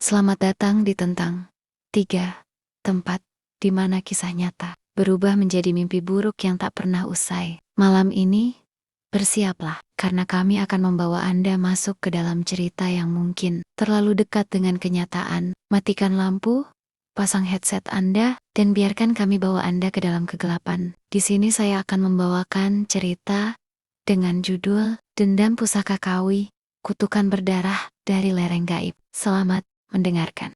Selamat datang di Tentang 3, tempat di mana kisah nyata berubah menjadi mimpi buruk yang tak pernah usai. Malam ini, bersiaplah, karena kami akan membawa Anda masuk ke dalam cerita yang mungkin terlalu dekat dengan kenyataan. Matikan lampu, pasang headset Anda, dan biarkan kami bawa Anda ke dalam kegelapan. Di sini saya akan membawakan cerita dengan judul Dendam Pusaka Kawi, Kutukan Berdarah dari Lereng Gaib. Selamat mendengarkan.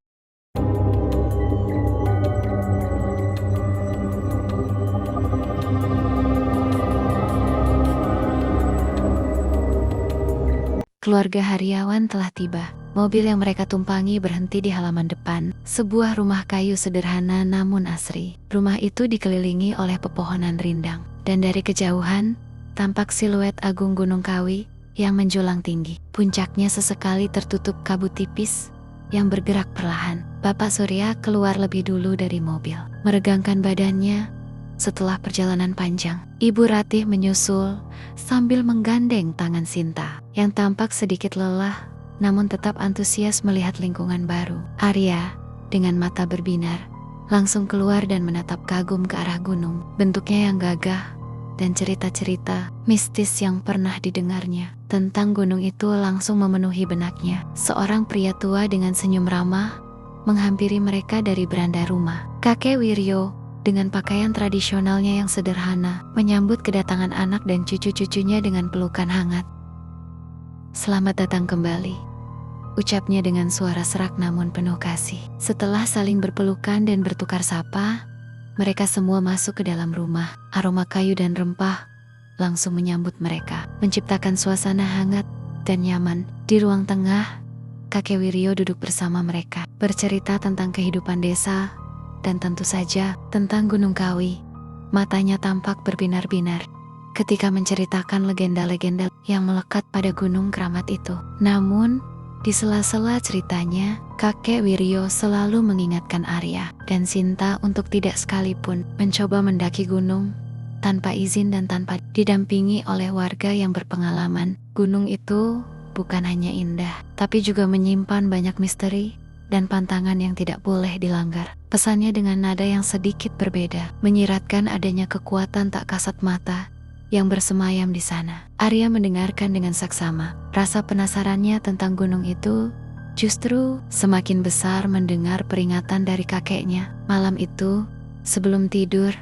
Keluarga Haryawan telah tiba. Mobil yang mereka tumpangi berhenti di halaman depan, sebuah rumah kayu sederhana namun asri. Rumah itu dikelilingi oleh pepohonan rindang, dan dari kejauhan, tampak siluet agung Gunung Kawi yang menjulang tinggi. Puncaknya sesekali tertutup kabut tipis yang bergerak perlahan. Bapak Surya keluar lebih dulu dari mobil, meregangkan badannya setelah perjalanan panjang. Ibu Ratih menyusul sambil menggandeng tangan Sinta, yang tampak sedikit lelah namun tetap antusias melihat lingkungan baru. Arya, dengan mata berbinar, langsung keluar dan menatap kagum ke arah gunung. Bentuknya yang gagah dan cerita-cerita mistis yang pernah didengarnya tentang gunung itu langsung memenuhi benaknya. Seorang pria tua dengan senyum ramah menghampiri mereka dari beranda rumah. Kakek Wiryo dengan pakaian tradisionalnya yang sederhana menyambut kedatangan anak dan cucu-cucunya dengan pelukan hangat. "Selamat datang kembali," ucapnya dengan suara serak namun penuh kasih. Setelah saling berpelukan dan bertukar sapa, mereka semua masuk ke dalam rumah. Aroma kayu dan rempah langsung menyambut mereka, menciptakan suasana hangat dan nyaman. Di ruang tengah, kakek Wiryo duduk bersama mereka, bercerita tentang kehidupan desa dan tentu saja tentang Gunung Kawi. Matanya tampak berbinar-binar ketika menceritakan legenda-legenda yang melekat pada gunung keramat itu. Namun, di sela-sela ceritanya, kakek Wiryo selalu mengingatkan Arya dan Sinta untuk tidak sekalipun mencoba mendaki gunung tanpa izin dan tanpa didampingi oleh warga yang berpengalaman. Gunung itu bukan hanya indah, tapi juga menyimpan banyak misteri dan pantangan yang tidak boleh dilanggar. Pesannya dengan nada yang sedikit berbeda, menyiratkan adanya kekuatan tak kasat mata yang bersemayam di sana. Arya mendengarkan dengan saksama. Rasa penasarannya tentang gunung itu justru semakin besar mendengar peringatan dari kakeknya. Malam itu, sebelum tidur,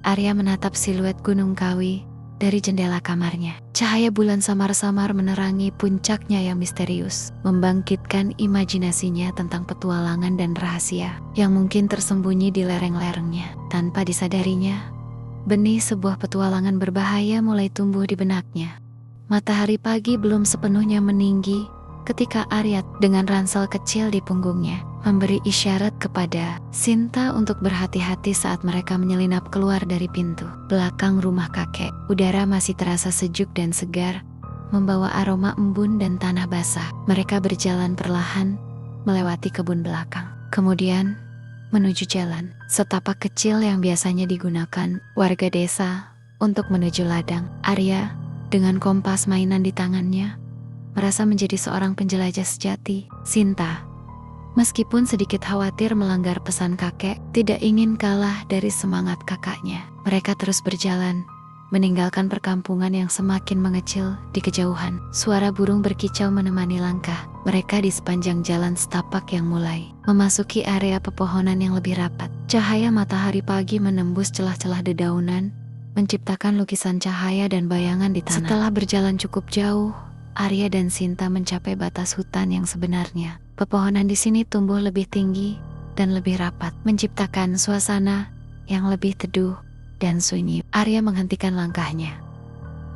Arya menatap siluet Gunung Kawi dari jendela kamarnya. Cahaya bulan samar-samar menerangi puncaknya yang misterius, membangkitkan imajinasinya tentang petualangan dan rahasia yang mungkin tersembunyi di lereng-lerengnya. Tanpa disadarinya, benih sebuah petualangan berbahaya mulai tumbuh di benaknya. Matahari pagi belum sepenuhnya meninggi ketika Arya dengan ransel kecil di punggungnya memberi isyarat kepada Sinta untuk berhati-hati saat mereka menyelinap keluar dari pintu belakang rumah kakek. Udara masih terasa sejuk dan segar, membawa aroma embun dan tanah basah. Mereka berjalan perlahan melewati kebun belakang, kemudian menuju jalan setapak kecil yang biasanya digunakan warga desa untuk menuju ladang. Arya dengan kompas mainan di tangannya merasa menjadi seorang penjelajah sejati. Sinta, meskipun sedikit khawatir melanggar pesan kakek, tidak ingin kalah dari semangat kakaknya. Mereka terus berjalan, meninggalkan perkampungan yang semakin mengecil di kejauhan. Suara burung berkicau menemani langkah mereka di sepanjang jalan setapak yang mulai memasuki area pepohonan yang lebih rapat. Cahaya matahari pagi menembus celah-celah dedaunan, menciptakan lukisan cahaya dan bayangan di tanah. Setelah berjalan cukup jauh, Arya dan Sinta mencapai batas hutan yang sebenarnya. Pepohonan di sini tumbuh lebih tinggi dan lebih rapat, menciptakan suasana yang lebih teduh dan sunyi. Arya menghentikan langkahnya,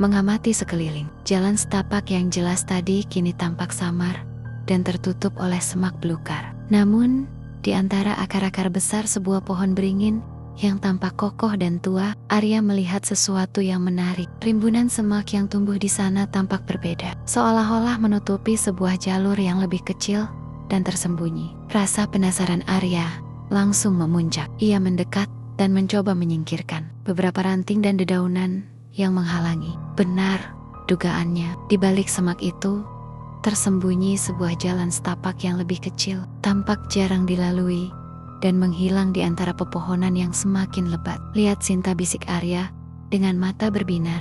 mengamati sekeliling. Jalan setapak yang jelas tadi kini tampak samar dan tertutup oleh semak belukar. Namun, di antara akar-akar besar sebuah pohon beringin yang tampak kokoh dan tua, Arya melihat sesuatu yang menarik. Rimbunan semak yang tumbuh di sana tampak berbeda, seolah-olah menutupi sebuah jalur yang lebih kecil dan tersembunyi. Rasa penasaran Arya langsung memuncak. Ia mendekat dan mencoba menyingkirkan beberapa ranting dan dedaunan yang menghalangi. Benar dugaannya, di balik semak itu tersembunyi sebuah jalan setapak yang lebih kecil, tampak jarang dilalui, dan menghilang di antara pepohonan yang semakin lebat. "Lihat Sinta," bisik Arya dengan mata berbinar,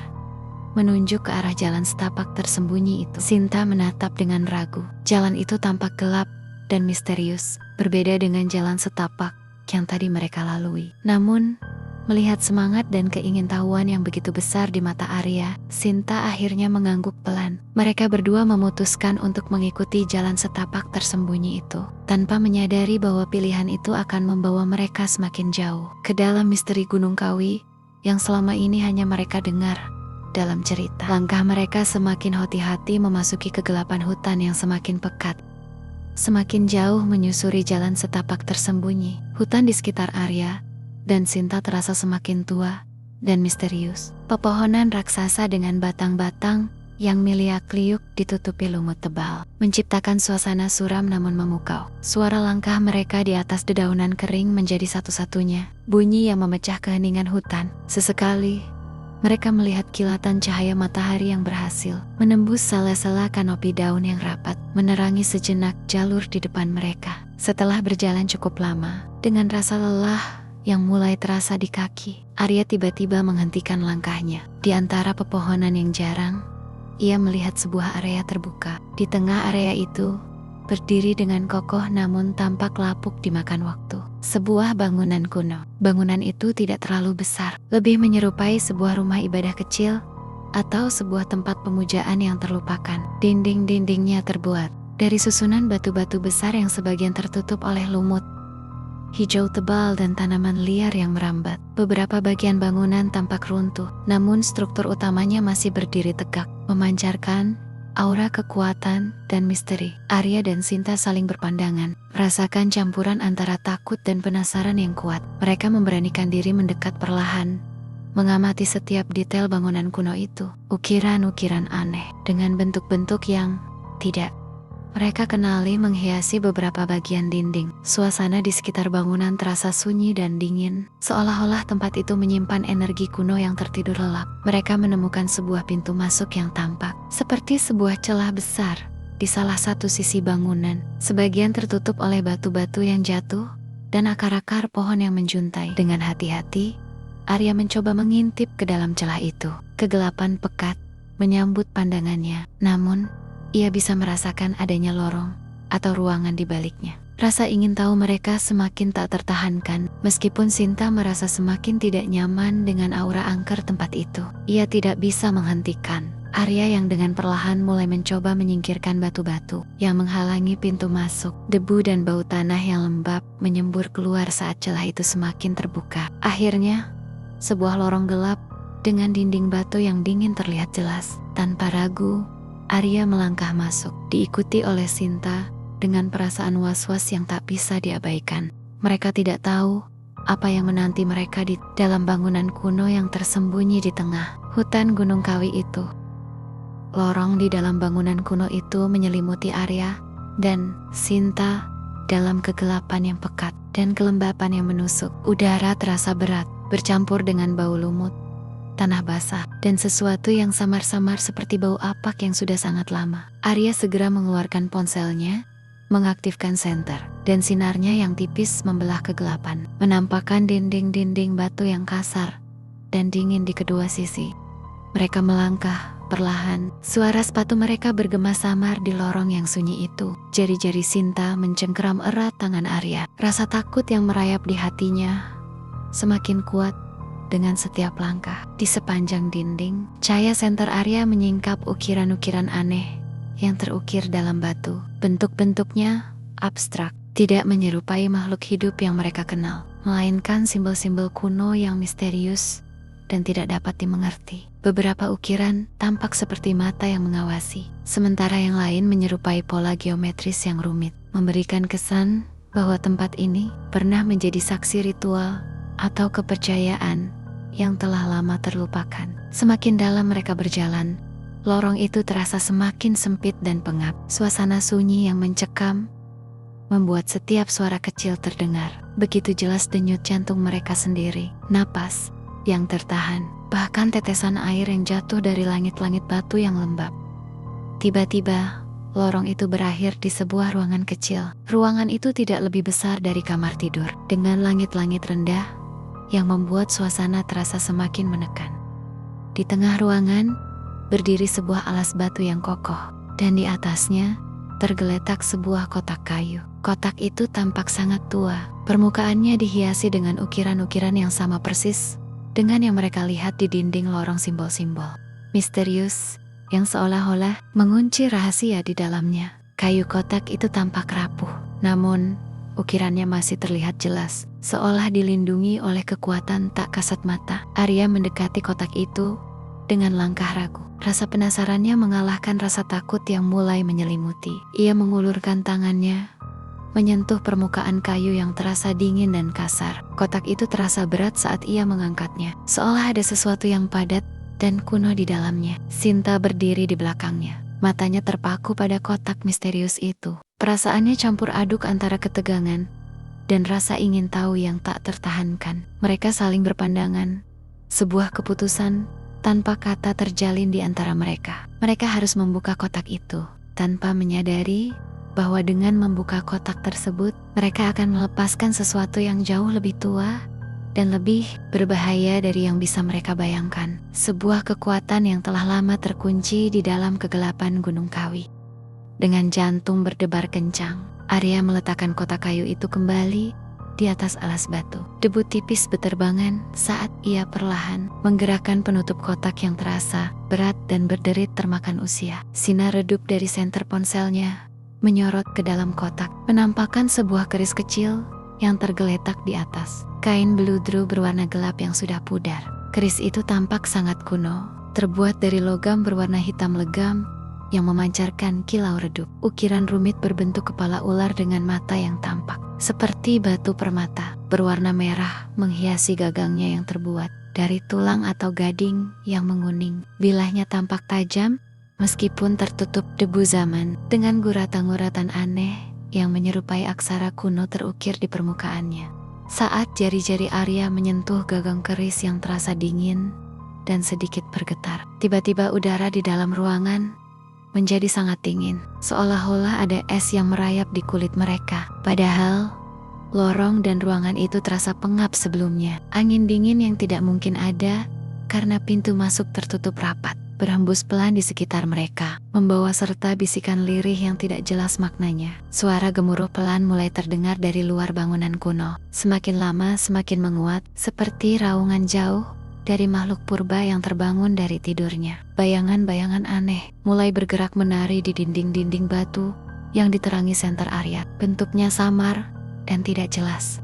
menunjuk ke arah jalan setapak tersembunyi itu. Sinta menatap dengan ragu. Jalan itu tampak gelap dan misterius, berbeda dengan jalan setapak yang tadi mereka lalui. Namun, melihat semangat dan keingintahuan yang begitu besar di mata Arya, Sinta akhirnya mengangguk pelan. Mereka berdua memutuskan untuk mengikuti jalan setapak tersembunyi itu, tanpa menyadari bahwa pilihan itu akan membawa mereka semakin jauh ke dalam misteri Gunung Kawi yang selama ini hanya mereka dengar dalam cerita. Langkah mereka semakin hati-hati memasuki kegelapan hutan yang semakin pekat, semakin jauh menyusuri jalan setapak tersembunyi. Hutan di sekitar Arya dan Sinta terasa semakin tua dan misterius. Pepohonan raksasa dengan batang-batang yang miliak-liuk ditutupi lumut tebal, menciptakan suasana suram namun memukau. Suara langkah mereka di atas dedaunan kering menjadi satu-satunya bunyi yang memecah keheningan hutan. Sesekali, mereka melihat kilatan cahaya matahari yang berhasil menembus sela-sela kanopi daun yang rapat, menerangi sejenak jalur di depan mereka. Setelah berjalan cukup lama, dengan rasa lelah yang mulai terasa di kaki, Arya tiba-tiba menghentikan langkahnya. Di antara pepohonan yang jarang, ia melihat sebuah area terbuka. Di tengah area itu, berdiri dengan kokoh namun tampak lapuk dimakan waktu, sebuah bangunan kuno. Bangunan itu tidak terlalu besar, lebih menyerupai sebuah rumah ibadah kecil atau sebuah tempat pemujaan yang terlupakan. Dinding-dindingnya terbuat dari susunan batu-batu besar yang sebagian tertutup oleh lumut hijau tebal dan tanaman liar yang merambat. Beberapa bagian bangunan tampak runtuh, namun struktur utamanya masih berdiri tegak, memancarkan aura kekuatan dan misteri. Arya dan Sinta saling berpandangan, merasakan campuran antara takut dan penasaran yang kuat. Mereka memberanikan diri mendekat perlahan, mengamati setiap detail bangunan kuno itu. Ukiran-ukiran aneh dengan bentuk-bentuk yang tidak mereka kenali menghiasi beberapa bagian dinding. Suasana di sekitar bangunan terasa sunyi dan dingin, seolah-olah tempat itu menyimpan energi kuno yang tertidur lelap. Mereka menemukan sebuah pintu masuk yang tampak seperti sebuah celah besar di salah satu sisi bangunan. Sebagian tertutup oleh batu-batu yang jatuh dan akar-akar pohon yang menjuntai. Dengan hati-hati, Arya mencoba mengintip ke dalam celah itu. Kegelapan pekat menyambut pandangannya, namun ia bisa merasakan adanya lorong atau ruangan di baliknya. Rasa ingin tahu mereka semakin tak tertahankan, meskipun Sinta merasa semakin tidak nyaman dengan aura angker tempat itu. Ia tidak bisa menghentikan Arya yang dengan perlahan mulai mencoba menyingkirkan batu-batu yang menghalangi pintu masuk. Debu dan bau tanah yang lembab menyembur keluar saat celah itu semakin terbuka. Akhirnya, sebuah lorong gelap dengan dinding batu yang dingin terlihat jelas. Tanpa ragu, Arya melangkah masuk, diikuti oleh Sinta dengan perasaan was-was yang tak bisa diabaikan. Mereka tidak tahu apa yang menanti mereka di dalam bangunan kuno yang tersembunyi di tengah hutan Gunung Kawi itu. Lorong di dalam bangunan kuno itu menyelimuti Arya dan Sinta dalam kegelapan yang pekat dan kelembapan yang menusuk. Udara terasa berat, bercampur dengan bau lumut, tanah basah, dan sesuatu yang samar-samar seperti bau apak yang sudah sangat lama. Arya segera mengeluarkan ponselnya, mengaktifkan senter, dan sinarnya yang tipis membelah kegelapan, menampakkan dinding-dinding batu yang kasar dan dingin di kedua sisi. Mereka melangkah perlahan, suara sepatu mereka bergema samar di lorong yang sunyi itu. Jari-jari Sinta mencengkeram erat tangan Arya. Rasa takut yang merayap di hatinya semakin kuat dengan setiap langkah. Di sepanjang dinding, cahaya senter Arya menyingkap ukiran-ukiran aneh yang terukir dalam batu. Bentuk-bentuknya abstrak, tidak menyerupai makhluk hidup yang mereka kenal, melainkan simbol-simbol kuno yang misterius dan tidak dapat dimengerti. Beberapa ukiran tampak seperti mata yang mengawasi, sementara yang lain menyerupai pola geometris yang rumit, memberikan kesan bahwa tempat ini pernah menjadi saksi ritual atau kepercayaan yang telah lama terlupakan. Semakin dalam mereka berjalan, lorong itu terasa semakin sempit dan pengap. Suasana sunyi yang mencekam membuat setiap suara kecil terdengar. Begitu jelas denyut jantung mereka sendiri, napas yang tertahan, bahkan tetesan air yang jatuh dari langit-langit batu yang lembab. Tiba-tiba, lorong itu berakhir di sebuah ruangan kecil. Ruangan itu tidak lebih besar dari kamar tidur, dengan langit-langit rendah yang membuat suasana terasa semakin menekan. Di tengah ruangan, berdiri sebuah alas batu yang kokoh, dan di atasnya tergeletak sebuah kotak kayu. Kotak itu tampak sangat tua. Permukaannya dihiasi dengan ukiran-ukiran yang sama persis dengan yang mereka lihat di dinding lorong simbol-simbol misterius yang seolah-olah mengunci rahasia di dalamnya. Kayu kotak itu tampak rapuh, namun ukirannya masih terlihat jelas, seolah dilindungi oleh kekuatan tak kasat mata. Arya mendekati kotak itu dengan langkah ragu. Rasa penasarannya mengalahkan rasa takut yang mulai menyelimuti. Ia mengulurkan tangannya, menyentuh permukaan kayu yang terasa dingin dan kasar. Kotak itu terasa berat saat ia mengangkatnya, seolah ada sesuatu yang padat dan kuno di dalamnya. Sinta berdiri di belakangnya, matanya terpaku pada kotak misterius itu. Perasaannya campur aduk antara ketegangan dan rasa ingin tahu yang tak tertahankan. Mereka saling berpandangan, sebuah keputusan tanpa kata terjalin di antara mereka. Mereka harus membuka kotak itu, tanpa menyadari bahwa dengan membuka kotak tersebut, mereka akan melepaskan sesuatu yang jauh lebih tua dan lebih berbahaya dari yang bisa mereka bayangkan. Sebuah kekuatan yang telah lama terkunci di dalam kegelapan Gunung Kawi. Dengan jantung berdebar kencang, Arya meletakkan kotak kayu itu kembali di atas alas batu. Debu tipis beterbangan saat ia perlahan menggerakkan penutup kotak yang terasa berat dan berderit termakan usia. Sinar redup dari senter ponselnya menyorot ke dalam kotak, menampakkan sebuah keris kecil yang tergeletak di atas kain beludru berwarna gelap yang sudah pudar. Keris itu tampak sangat kuno, terbuat dari logam berwarna hitam legam yang memancarkan kilau redup. Ukiran rumit berbentuk kepala ular dengan mata yang tampak seperti batu permata berwarna merah menghiasi gagangnya yang terbuat dari tulang atau gading yang menguning. Bilahnya tampak tajam meskipun tertutup debu zaman, dengan guratan-guratan aneh yang menyerupai aksara kuno terukir di permukaannya. Saat jari-jari Arya menyentuh gagang keris yang terasa dingin dan sedikit bergetar, tiba-tiba udara di dalam ruangan menjadi sangat dingin, seolah-olah ada es yang merayap di kulit mereka. Padahal lorong dan ruangan itu terasa pengap sebelumnya. Angin dingin yang tidak mungkin ada karena pintu masuk tertutup rapat berhembus pelan di sekitar mereka, membawa serta bisikan lirih yang tidak jelas maknanya. Suara gemuruh pelan mulai terdengar dari luar bangunan kuno, semakin lama semakin menguat, seperti raungan jauh dari makhluk purba yang terbangun dari tidurnya. Bayangan-bayangan aneh mulai bergerak menari di dinding-dinding batu yang diterangi senter Arya. Bentuknya samar dan tidak jelas,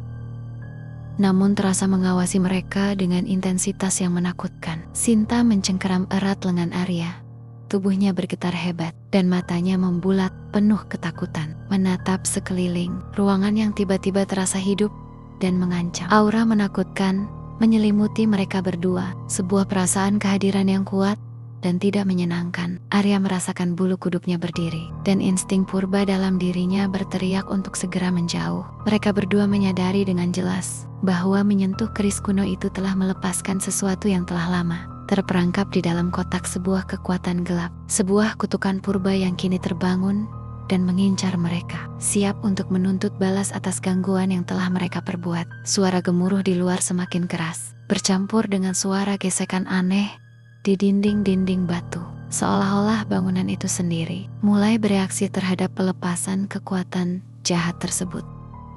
namun terasa mengawasi mereka dengan intensitas yang menakutkan. Sinta mencengkeram erat lengan Arya. Tubuhnya bergetar hebat dan matanya membulat penuh ketakutan, menatap sekeliling. Ruangan yang tiba-tiba terasa hidup dan mengancam. Aura menakutkan menyelimuti mereka berdua, sebuah perasaan kehadiran yang kuat dan tidak menyenangkan. Arya merasakan bulu kuduknya berdiri, dan insting purba dalam dirinya berteriak untuk segera menjauh. Mereka berdua menyadari dengan jelas bahwa menyentuh keris kuno itu telah melepaskan sesuatu yang telah lama terperangkap di dalam kotak. Sebuah kekuatan gelap, sebuah kutukan purba yang kini terbangun dan mengincar mereka, siap untuk menuntut balas atas gangguan yang telah mereka perbuat. Suara gemuruh di luar semakin keras, bercampur dengan suara gesekan aneh di dinding-dinding batu, seolah-olah bangunan itu sendiri mulai bereaksi terhadap pelepasan kekuatan jahat tersebut.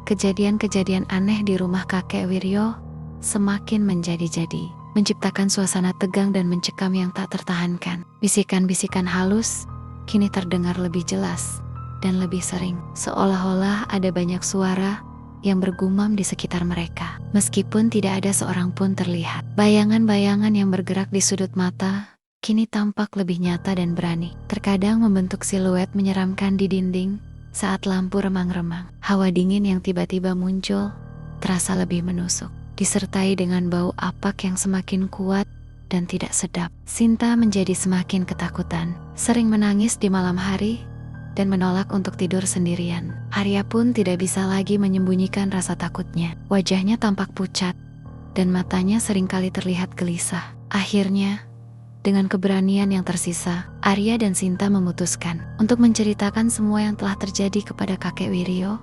Kejadian-kejadian aneh di rumah kakek Wiryo semakin menjadi-jadi, menciptakan suasana tegang dan mencekam yang tak tertahankan. Bisikan-bisikan halus kini terdengar lebih jelas dan lebih sering, seolah-olah ada banyak suara yang bergumam di sekitar mereka, meskipun tidak ada seorang pun terlihat. Bayangan-bayangan yang bergerak di sudut mata kini tampak lebih nyata dan berani, terkadang membentuk siluet menyeramkan di dinding saat lampu remang-remang. Hawa dingin yang tiba-tiba muncul terasa lebih menusuk, disertai dengan bau apak yang semakin kuat dan tidak sedap. Sinta menjadi semakin ketakutan, sering menangis di malam hari dan menolak untuk tidur sendirian. Arya pun tidak bisa lagi menyembunyikan rasa takutnya. Wajahnya tampak pucat dan matanya seringkali terlihat gelisah. Akhirnya, Dengan keberanian yang tersisa, Arya dan Sinta memutuskan untuk menceritakan semua yang telah terjadi kepada kakek Wiryo.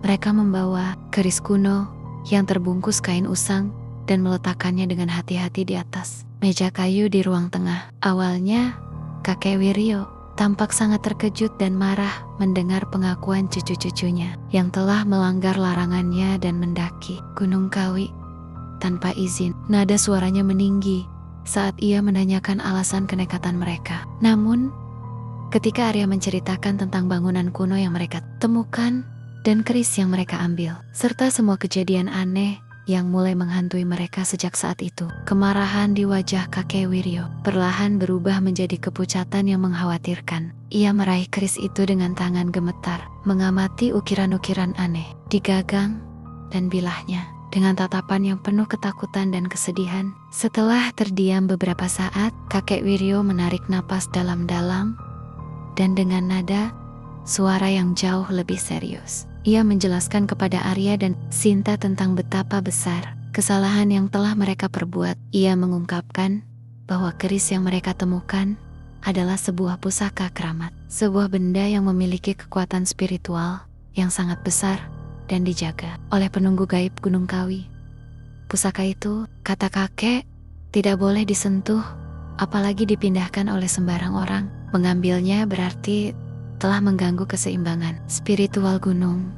Mereka membawa keris kuno yang terbungkus kain usang dan meletakkannya dengan hati-hati di atas meja kayu di ruang tengah. Awalnya, kakek Wiryo tampak sangat terkejut dan marah mendengar pengakuan cucu-cucunya yang telah melanggar larangannya dan mendaki Gunung Kawi tanpa izin. Nada suaranya meninggi saat ia menanyakan alasan kenekatan mereka. Namun, ketika Arya menceritakan tentang bangunan kuno yang mereka temukan dan keris yang mereka ambil, serta semua kejadian aneh yang mulai menghantui mereka sejak saat itu, kemarahan di wajah kakek Wiryo perlahan berubah menjadi kepucatan yang mengkhawatirkan. Ia meraih keris itu dengan tangan gemetar, mengamati ukiran-ukiran aneh di gagang dan bilahnya dengan tatapan yang penuh ketakutan dan kesedihan. Setelah terdiam beberapa saat, kakek Wiryo menarik napas dalam-dalam dan dengan nada suara yang jauh lebih serius, ia menjelaskan kepada Arya dan Sinta tentang betapa besar kesalahan yang telah mereka perbuat. Ia mengungkapkan bahwa keris yang mereka temukan adalah sebuah pusaka keramat, sebuah benda yang memiliki kekuatan spiritual yang sangat besar dan dijaga oleh penunggu gaib Gunung Kawi. Pusaka itu, kata kakek, tidak boleh disentuh, apalagi dipindahkan oleh sembarang orang. Mengambilnya berarti telah mengganggu keseimbangan spiritual gunung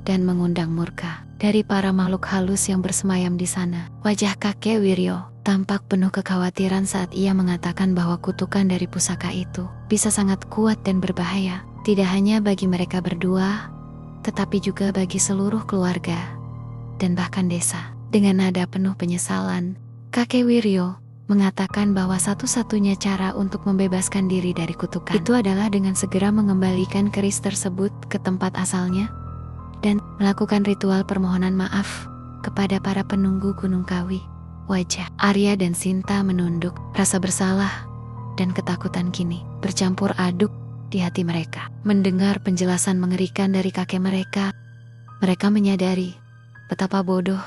dan mengundang murka dari para makhluk halus yang bersemayam di sana. Wajah kakek Wiryo tampak penuh kekhawatiran saat ia mengatakan bahwa kutukan dari pusaka itu bisa sangat kuat dan berbahaya, tidak hanya bagi mereka berdua, tetapi juga bagi seluruh keluarga dan bahkan desa. Dengan nada penuh penyesalan, kakek Wiryo mengatakan bahwa satu-satunya cara untuk membebaskan diri dari kutukan itu adalah dengan segera mengembalikan keris tersebut ke tempat asalnya dan melakukan ritual permohonan maaf kepada para penunggu Gunung Kawi. Wajah Arya dan Sinta menunduk, rasa bersalah dan ketakutan kini bercampur aduk di hati mereka. Mendengar penjelasan mengerikan dari kakek mereka, mereka menyadari betapa bodoh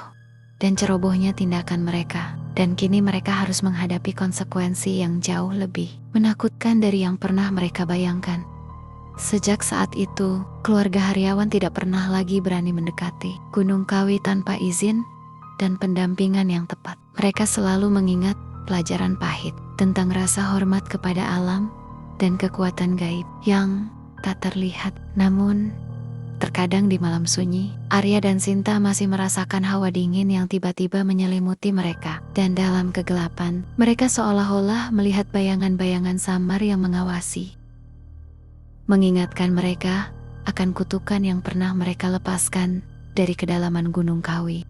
dan cerobohnya tindakan mereka, dan kini mereka harus menghadapi konsekuensi yang jauh lebih menakutkan dari yang pernah mereka bayangkan. Sejak saat itu, keluarga Haryawan tidak pernah lagi berani mendekati Gunung Kawi tanpa izin dan pendampingan yang tepat. Mereka selalu mengingat pelajaran pahit tentang rasa hormat kepada alam dan kekuatan gaib yang tak terlihat. Namun, terkadang di malam sunyi, Arya dan Sinta masih merasakan hawa dingin yang tiba-tiba menyelimuti mereka. Dan dalam kegelapan, mereka seolah-olah melihat bayangan-bayangan samar yang mengawasi, mengingatkan mereka akan kutukan yang pernah mereka lepaskan dari kedalaman Gunung Kawi.